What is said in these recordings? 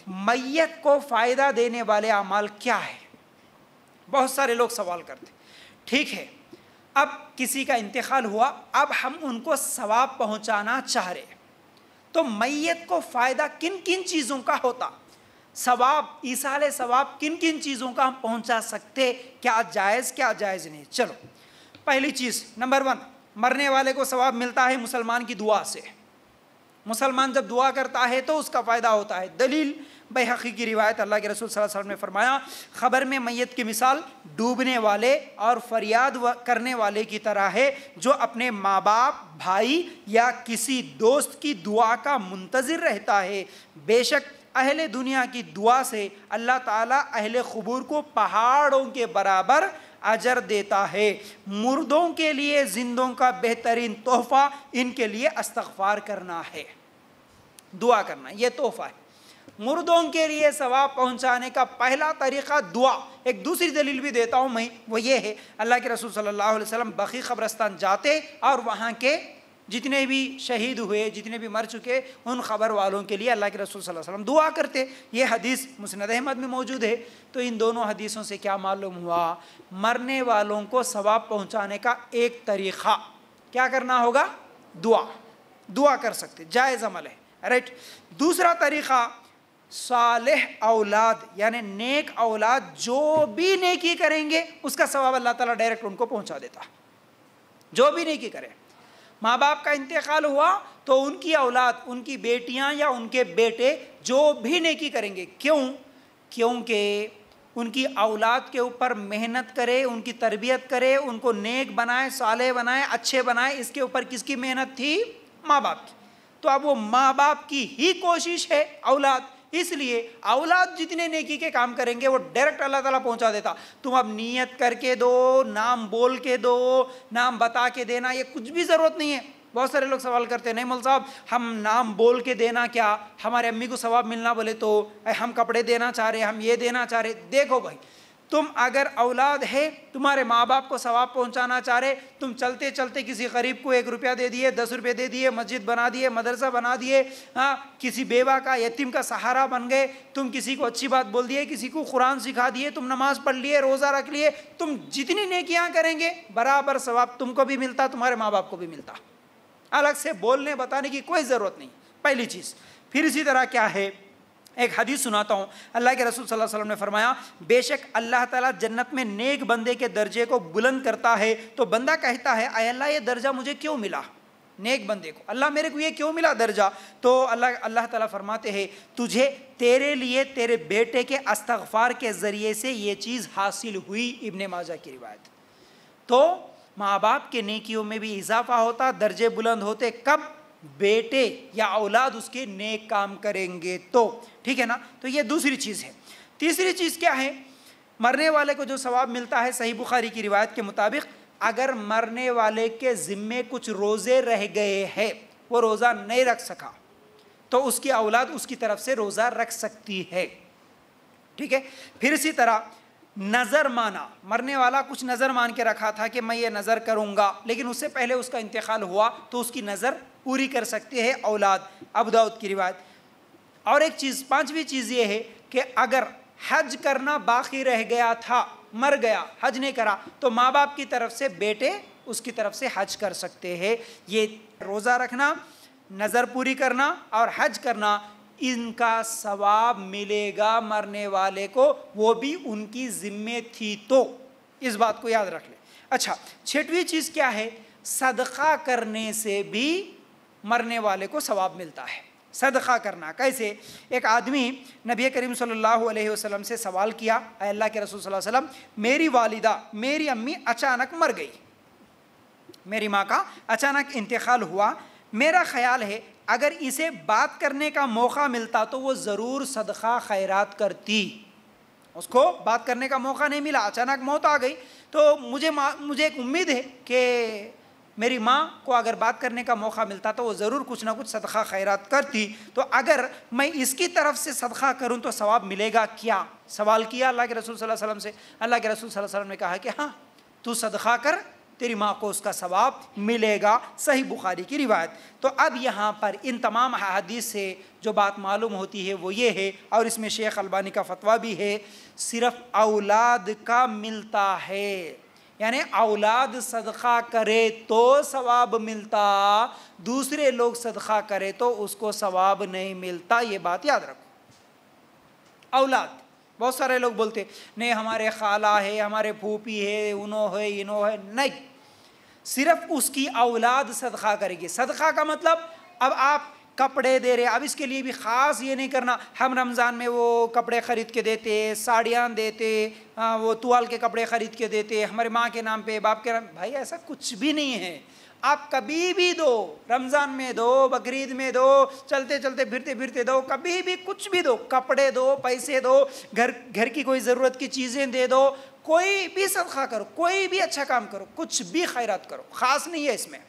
मैयत को फ़ायदा देने वाले अमाल क्या है? बहुत सारे लोग सवाल करते। ठीक है, अब किसी का इंतकाल हुआ, अब हम उनको सवाब पहुंचाना चाह रहे, तो मैयत को फ़ायदा किन किन चीज़ों का होता, सवाब, ईसाले सवाब किन किन चीज़ों का हम पहुंचा सकते, क्या जायज़ क्या जायज़ नहीं। चलो, पहली चीज़ नंबर 1, मरने वाले को सवाब मिलता है मुसलमान की दुआ से। मुसलमान जब दुआ करता है तो उसका फ़ायदा होता है। दलील बैहक़ी की रिवायत, अल्लाह के रसूल सल्लल्लाहु अलैहि वसल्लम ने फरमाया, ख़बर में मैयत की मिसाल डूबने वाले और फरियाद करने वाले की तरह है, जो अपने माँ बाप, भाई या किसी दोस्त की दुआ का मुंतज़िर रहता है। बेशक अहले दुनिया की दुआ से अल्लाह ताला अहले क़ुबूर को पहाड़ों के बराबर अजर देता है। मुर्दों के लिए जिंदों का बेहतरीन तोहफ़ा इनके लिए इस्तग़फ़ार करना है, दुआ करना, ये तोहफ़ा है। मुर्दों के लिए सवाब पहुंचाने का पहला तरीक़ा दुआ। एक दूसरी दलील भी देता हूँ मैं, वो ये है, अल्लाह के रसूल सल्लल्लाहु अलैहि वसल्लम बक़ी क़ब्रिस्तान जाते और वहाँ के जितने भी शहीद हुए, जितने भी मर चुके, उन ख़बर वालों के लिए अल्लाह के रसूल सल्लल्लाहु अलैहि वसल्लम दुआ करते। ये हदीस मुस्नद अहमद में मौजूद है। तो इन दोनों हदीसों से क्या मालूम हुआ, मरने वालों को सवाब पहुँचाने का एक तरीक़ा क्या करना होगा, दुआ। दुआ कर सकते, जायज़ अमल है, राइट। दूसरा तरीक़ा, सालेह औलाद, यानी नेक औलाद जो भी नेकी करेंगे उसका सवाब अल्लाह ताला डायरेक्ट उनको पहुँचा देता। जो भी नेकी करे, माँ बाप का इंतकाल हुआ तो उनकी औलाद, उनकी बेटियां या उनके बेटे जो भी नेकी करेंगे, क्यों? क्योंकि उनकी औलाद के ऊपर मेहनत करे, उनकी तरबियत करे, उनको नेक बनाए, साले बनाए, अच्छे बनाए, इसके ऊपर किसकी मेहनत थी? माँ बाप की। तो अब वो माँ बाप की ही कोशिश है औलाद, इसलिए औलाद जितने नेकी के काम करेंगे वो डायरेक्ट अल्लाह ताला पहुंचा देता। तुम अब नीयत करके दो, नाम बोल के दो, नाम बता के देना, ये कुछ भी ज़रूरत नहीं है। बहुत सारे लोग सवाल करते हैं, नहीं मौलवी साहब हम नाम बोल के देना क्या, हमारे अम्मी को सवाब मिलना, बोले तो हम कपड़े देना चाह रहे, हम ये देना चाह रहे। देखो भाई, तुम अगर औलाद है, तुम्हारे माँ बाप को सवाब पहुँचाना चाह रहे, तुम चलते चलते किसी गरीब को 1 रुपया दे दिए, 10 रुपये दे दिए, मस्जिद बना दिए, मदरसा बना दिए, हाँ, किसी बेवा का, यतीम का सहारा बन गए, तुम किसी को अच्छी बात बोल दिए, किसी को कुरान सिखा दिए, तुम नमाज पढ़ लिए, रोज़ा रख लिए, तुम जितनी नेकियां करेंगे बराबर सवाब तुमको भी मिलता, तुम्हारे माँ बाप को भी मिलता। अलग से बोलने बताने की कोई ज़रूरत नहीं, पहली चीज़। फिर इसी तरह क्या है, एक हदीस सुनाता हूँ। अल्लाह के रसूल सल्लल्लाहु अलैहि वसल्लम ने फरमाया, बेशक अल्लाह ताला जन्नत में नेक बंदे के दर्जे को बुलंद करता है। तो बंदा कहता है, अय अल्लाह ये दर्जा मुझे क्यों मिला, नेक बंदे को, अल्लाह मेरे को ये क्यों मिला दर्जा? तो अल्लाह ताला फरमाते हैं, तुझे तेरे लिए तेरे बेटे के इस्तग़फ़ार के ज़रिए से ये चीज़ हासिल हुई। इब्ने माजा की रिवायत। तो माँ बाप के नेकियों में भी इजाफा होता, दर्जे बुलंद होते, कब? बेटे या औलाद उसके नेक काम करेंगे तो, ठीक है ना। तो ये दूसरी चीज़ है। तीसरी चीज़ क्या है, मरने वाले को जो सवाब मिलता है, सही बुखारी की रिवायत के मुताबिक, अगर मरने वाले के ज़िम्मे कुछ रोज़े रह गए हैं, वो रोज़ा नहीं रख सका, तो उसकी औलाद उसकी तरफ से रोज़ा रख सकती है, ठीक है। फिर इसी तरह नज़र माना, मरने वाला कुछ नज़र मान के रखा था कि मैं ये नज़र करूँगा, लेकिन उससे पहले उसका इंतकाल हुआ, तो उसकी नज़र पूरी कर सकती है औलाद, अबू दाऊद की रिवायत। और एक चीज़, पांचवी चीज़ ये है कि अगर हज करना बाकी रह गया था, मर गया, हज नहीं करा, तो माँ बाप की तरफ से बेटे उसकी तरफ से हज कर सकते हैं। ये रोज़ा रखना, नज़र पूरी करना और हज करना, इनका सवाब मिलेगा मरने वाले को, वो भी उनकी ज़िम्मे थी, तो इस बात को याद रख ले। अच्छा, छठवीं चीज़ क्या है, सदका करने से भी मरने वाले को सवाब मिलता है। सदका करना कैसे? एक आदमी नबी करीम सल्लल्लाहु अलैहि वसल्लम से सवाल किया, अल्लाह के रसूल सल्लल्लाहु अलैहि वसल्लम, मेरी वालिदा, मेरी अम्मी अचानक मर गई, मेरी माँ का अचानक इंतकाल हुआ, मेरा ख्याल है अगर इसे बात करने का मौका मिलता तो वो ज़रूर सदका खैरात करती। उसको बात करने का मौका नहीं मिला, अचानक मौत आ गई, तो मुझे एक उम्मीद है कि मेरी माँ को अगर बात करने का मौका मिलता तो वो ज़रूर कुछ ना कुछ सदका खैरात करती। तो अगर मैं इसकी तरफ से सदका करूँ तो सवाब मिलेगा क्या? सवाल किया अल्लाह के रसूल सल्लल्लाहु अलैहि वसल्लम से। अल्लाह के रसूल सल्लल्लाहु अलैहि वसल्लम ने कहा कि हाँ, तू सदका कर, तेरी माँ को उसका सवाब मिलेगा। सही बुखारी की रिवायत। तो अब यहाँ पर इन तमाम हदीस से जो बात मालूम होती है वो ये है, और इसमें शेख अलबानी का फतवा भी है, सिर्फ औलाद का मिलता है, यानी औलाद सदका करे तो सवाब मिलता, दूसरे लोग सदका करे तो उसको सवाब नहीं मिलता। ये बात याद रखो। औलाद, बहुत सारे लोग बोलते नहीं हमारे खाला है, हमारे फूफी है, उनो है, इनो है, नहीं, सिर्फ उसकी औलाद सदका करेगी। सदका का मतलब अब आप कपड़े दे रहे, अब इसके लिए भी ख़ास ये नहीं करना हम रमज़ान में वो कपड़े ख़रीद के देते, साड़ियाँ देते, वो तुआल के कपड़े ख़रीद के देते हमारे माँ के नाम पे, बाप के नाम, भाई ऐसा कुछ भी नहीं है। आप कभी भी दो, रमज़ान में दो, बकरीद में दो, चलते चलते फिरते फिरते दो, कभी भी कुछ भी दो, कपड़े दो, पैसे दो, घर की कोई ज़रूरत की चीज़ें दे दो, कोई भी सदका करो, कोई भी अच्छा काम करो, कुछ भी खैरात करो, ख़ास नहीं है इसमें।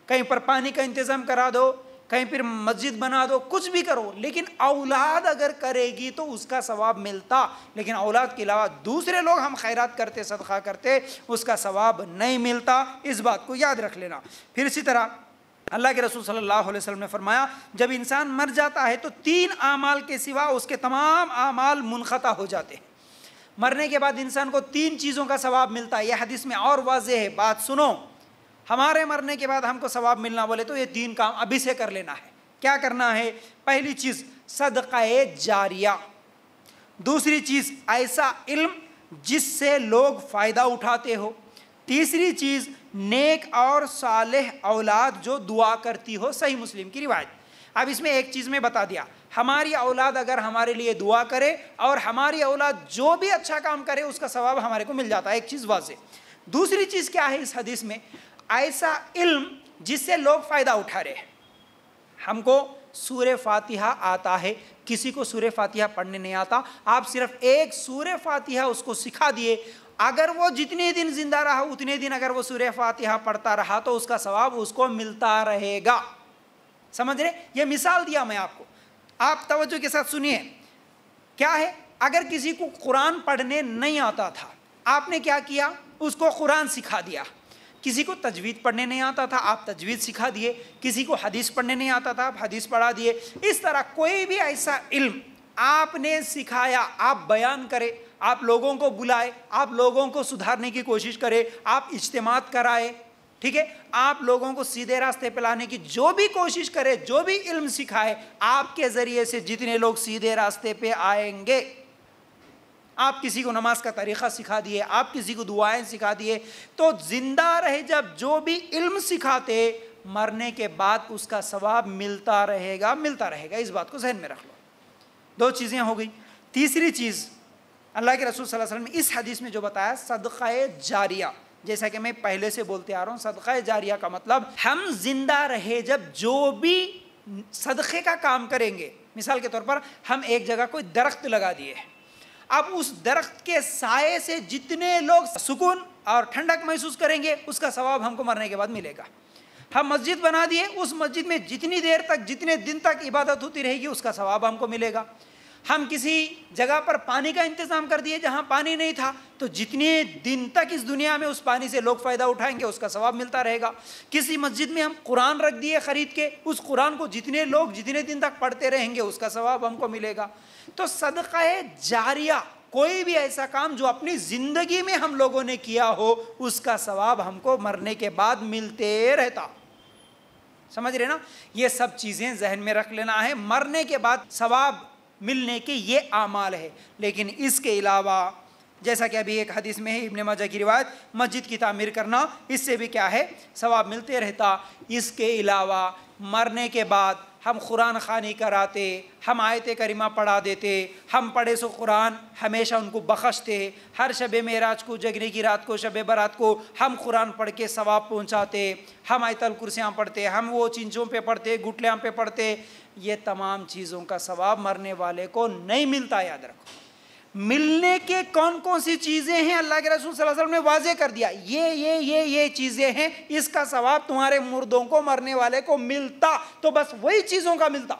कहीं पर पानी का इंतज़ाम करा दो, कहीं फिर मस्जिद बना दो, कुछ भी करो, लेकिन औलाद अगर करेगी तो उसका सवाब मिलता। लेकिन औलाद के अलावा दूसरे लोग हम खैरात करते, सदका करते, उसका सवाब नहीं मिलता। इस बात को याद रख लेना। फिर इसी तरह अल्लाह के रसूल सल्लल्लाहु अलैहि वसल्लम ने फरमाया, जब इंसान मर जाता है तो 3 आमाल के सिवा उसके तमाम आमाल मुनक़ता हो जाते हैं। मरने के बाद इंसान को 3 चीज़ों का सवाब मिलता है। यह हदीस में और वाज़ेह है, बात सुनो। हमारे मरने के बाद हमको सवाब मिलना बोले तो ये 3 काम अभी से कर लेना है। क्या करना है? पहली चीज़ सदक़ाए जारिया, दूसरी चीज़ ऐसा इल्म जिससे लोग फ़ायदा उठाते हो, तीसरी चीज़ नेक और सालेह औलाद जो दुआ करती हो। सही मुस्लिम की रिवायत। अब इसमें एक चीज़ में बता दिया, हमारी औलाद अगर हमारे लिए दुआ करे और हमारी औलाद जो भी अच्छा काम करे उसका सवाब हमारे को मिल जाता है। एक चीज़ वाज़े। दूसरी चीज़ क्या है इस हदीस में? ऐसा इल्म जिससे लोग फ़ायदा उठा रहे हैं। हमको सूरे फातिहा आता है, किसी को सूरे फातिहा पढ़ने नहीं आता, आप सिर्फ एक सूरे फातिहा उसको सिखा दिए, अगर वो जितने दिन जिंदा रहा उतने दिन अगर वो सूरे फातिहा पढ़ता रहा तो उसका सवाब उसको मिलता रहेगा। समझ रहे? ये मिसाल दिया मैं आपको, आप तवज्जो के साथ सुनिए। क्या है? अगर किसी को कुरान पढ़ने नहीं आता था, आपने क्या किया? उसको कुरान सिखा दिया। किसी को तजवीद पढ़ने नहीं आता था, आप तजवीद सिखा दिए। किसी को हदीस पढ़ने नहीं आता था, आप हदीस पढ़ा दिए। इस तरह कोई भी ऐसा इल्म आपने सिखाया, आप बयान करें, आप लोगों को बुलाए, आप लोगों को सुधारने की कोशिश करें, आप इज्तिमात कराए, ठीक है, आप लोगों को सीधे रास्ते पे लाने की जो भी कोशिश करे, जो भी इल्म सिखाए, आपके ज़रिए से जितने लोग सीधे रास्ते पे आएंगे। आप किसी को नमाज का तरीक़ा सिखा दिए, आप किसी को दुआएं सिखा दिए, तो ज़िंदा रहे जब जो भी इल्म सिखाते, मरने के बाद उसका सवाब मिलता रहेगा, मिलता रहेगा। इस बात को ज़हन में रख लो। 2 चीज़ें हो गई। तीसरी चीज़ अल्लाह के रसूल सल्लल्लाहु अलैहि वसल्लम ने इस हदीस में जो बताया, सदक़ाए जारिया, जैसा कि मैं पहले से बोलते आ रहा हूँ, सदक़ाए जारिया का मतलब हम जिंदा रहे जब जो भी सदक़े का काम करेंगे। मिसाल के तौर पर हम एक जगह कोई दरख्त लगा दिए, अब उस दरख्त के साए से जितने लोग सुकून और ठंडक महसूस करेंगे उसका सवाब हमको मरने के बाद मिलेगा। हम मस्जिद बना दिए, उस मस्जिद में जितनी देर तक, जितने दिन तक इबादत होती रहेगी उसका सवाब हमको मिलेगा। हम किसी जगह पर पानी का इंतज़ाम कर दिए जहाँ पानी नहीं था, तो जितने दिन तक इस दुनिया में उस पानी से लोग फ़ायदा उठाएंगे उसका सवाब मिलता रहेगा। किसी मस्जिद में हम कुरान रख दिए ख़रीद के, उस कुरान को जितने लोग जितने दिन तक पढ़ते रहेंगे उसका सवाब हमको मिलेगा। तो सदक़ाए जारिया, कोई भी ऐसा काम जो अपनी ज़िंदगी में हम लोगों ने किया हो उसका सवाब हमको मरने के बाद मिलते रहता। समझ रहे ना? ये सब चीज़ें जहन में रख लेना है। मरने के बाद सवाब मिलने के ये आमाल है। लेकिन इसके अलावा जैसा कि अभी एक हदीस में है, इब्ने माजा की रिवायत, मस्जिद की तामीर करना, इससे भी क्या है? सवाब मिलते रहता। इसके अलावा मरने के बाद हम कुरान ख़ानी कराते, हम आयत करीमा पढ़ा देते, हम पढ़े सो कुरान हमेशा उनको बख्शते। हर शब मेराज को, जगने की रात को, शब बारात को हम कुरान पढ़ के सवाब पहुँचाते। हम आयतल कुर्सियाँ पढ़ते, हम वो चिंचों पे पढ़ते, गुटलियाँ पे पढ़ते। ये तमाम चीज़ों का सवाब मरने वाले को नहीं मिलता। याद रखो, मिलने के कौन कौन सी चीज़ें हैं अल्लाह के रसूल सल्लल्लाहु अलैहि वसल्लम ने वाज़े कर दिया। ये चीज़ें हैं, इसका सवाब तुम्हारे मुर्दों को, मरने वाले को मिलता। तो बस वही चीज़ों का मिलता।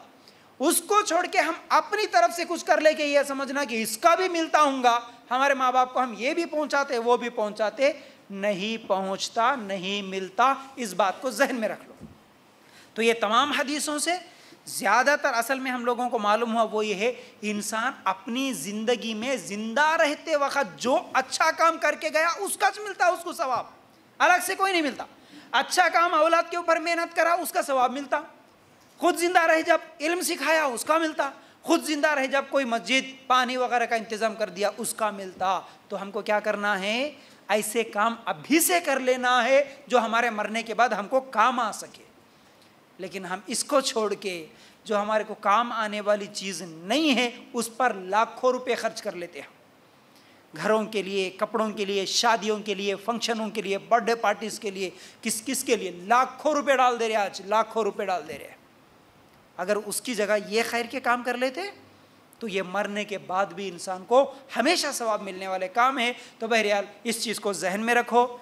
उसको छोड़ के हम अपनी तरफ से कुछ कर ले के ये समझना कि इसका भी मिलता होगा, हमारे माँ बाप को हम ये भी पहुँचाते वो भी पहुँचाते, नहीं पहुंचता, नहीं मिलता। इस बात को जहन में रख लो। तो ये तमाम हदीसों से ज़्यादातर असल में हम लोगों को मालूम हुआ वो ये है, इंसान अपनी ज़िंदगी में ज़िंदा रहते वक्त जो अच्छा काम करके गया उसका मिलता, उसको सवाब, अलग से कोई नहीं मिलता। अच्छा काम औलाद के ऊपर मेहनत करा उसका सवाब मिलता, खुद जिंदा रहे जब इल्म सिखाया उसका मिलता, खुद जिंदा रहे जब कोई मस्जिद पानी वगैरह का इंतज़ाम कर दिया उसका मिलता। तो हमको क्या करना है, ऐसे काम अभी से कर लेना है जो हमारे मरने के बाद हमको काम आ सके। लेकिन हम इसको छोड़ के जो हमारे को काम आने वाली चीज़ नहीं है उस पर लाखों रुपए खर्च कर लेते हैं, घरों के लिए, कपड़ों के लिए, शादियों के लिए, फंक्शनों के लिए, बर्थडे पार्टीज़ के लिए, किस किस के लिए लाखों रुपए डाल दे रहे हैं, आज लाखों रुपए डाल दे रहे हैं। अगर उसकी जगह ये खैर के काम कर लेते तो ये मरने के बाद भी इंसान को हमेशा सवाब मिलने वाले काम है। तो बहरहाल इस चीज़ को जहन में रखो।